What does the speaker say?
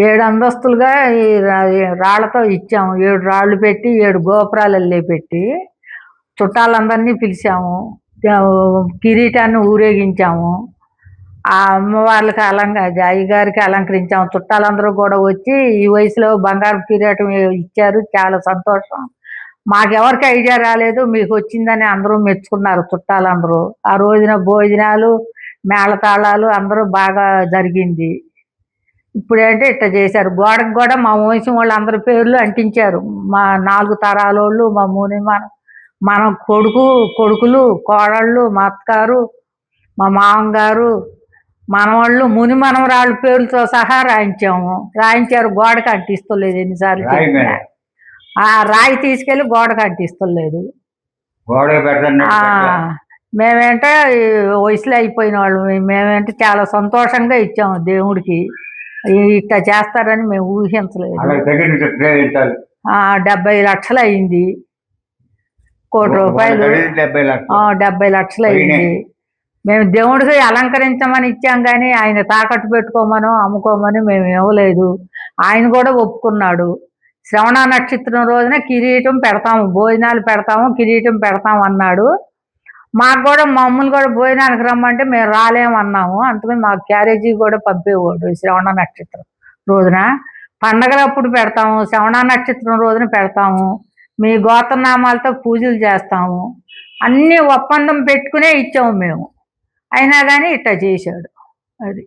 7 అంతస్తులుగా ఈ రాళ్ళతో ఇచ్చాము. 7 రాళ్ళు పెట్టి 7 గోపురాలల్లే పెట్టి చుట్టాలందరినీ పిలిచాము. కిరీటాన్ని ఊరేగించాము. ఆ అమ్మవార్లకి అయ్యగారికి అలంకరించాము. చుట్టాలందరూ కూడా వచ్చి ఈ వయసులో బంగారు కిరీటం ఇచ్చారు. చాలా సంతోషం. మాకెవరికి ఐడియా రాలేదు. మీకొచ్చిందని అందరూ మెచ్చుకున్నారు చుట్టాలందరూ. ఆ రోజున భోజనాలు, మేళతాళాలు అందరూ బాగా జరిగింది. ఇప్పుడేంటే ఇట్ట చేశారు. గోడకు కూడా మా వంశం వాళ్ళందరి పేర్లు అంటించారు. మా 4 తరాలోళ్ళు, మా మన కొడుకులు, కోడళ్ళు, మా అత్తగారు, మా మామగారు, మనవళ్ళు, ముని మనవరాళ్ళ పేర్లతో సహా రాయించాము. రాయించారు. గోడకు అంటిస్తలేదు ఎన్నిసార్లు చెప్పినా. రాయి తీసుకెళ్ళి గోడకు అంటిస్తలేదు. మేమేంటే వయసులో అయిపోయిన వాళ్ళు. మేమేంటే చాలా సంతోషంగా ఇచ్చాము దేవుడికి. ఇట్లా చేస్తారని మేము ఊహించలేదు. 70 లక్షలు అయింది. ₹1,00,00,000. 70 లక్షలు అయింది. మేము దేవుడికి అలంకరించమని ఇచ్చాం కానీ ఆయన తాకట్టు పెట్టుకోమనో అమ్ముకోమని మేము ఇవ్వలేదు. ఆయన కూడా ఒప్పుకున్నాడు. శ్రవణ నక్షత్రం రోజున కిరీటం పెడతాము, భోజనాలు పెడతాము, కిరీటం పెడతాము అన్నాడు. మాకు కూడా మమ్మల్ని కూడా భోజనానికి రమ్మంటే మేము రాలేమన్నాము. అందుకని మాకు క్యారేజీ కూడా పంపేవాడు శ్రవణ నక్షత్రం రోజున. పండగలప్పుడు పెడతాము, శ్రవణ నక్షత్రం రోజున పెడతాము, మీ గోత్రనామాలతో పూజలు చేస్తాము, అన్నీ ఒప్పందం పెట్టుకునే ఇచ్చాము మేము. అయినా కానీ ఇట్లా చేశాడు. అది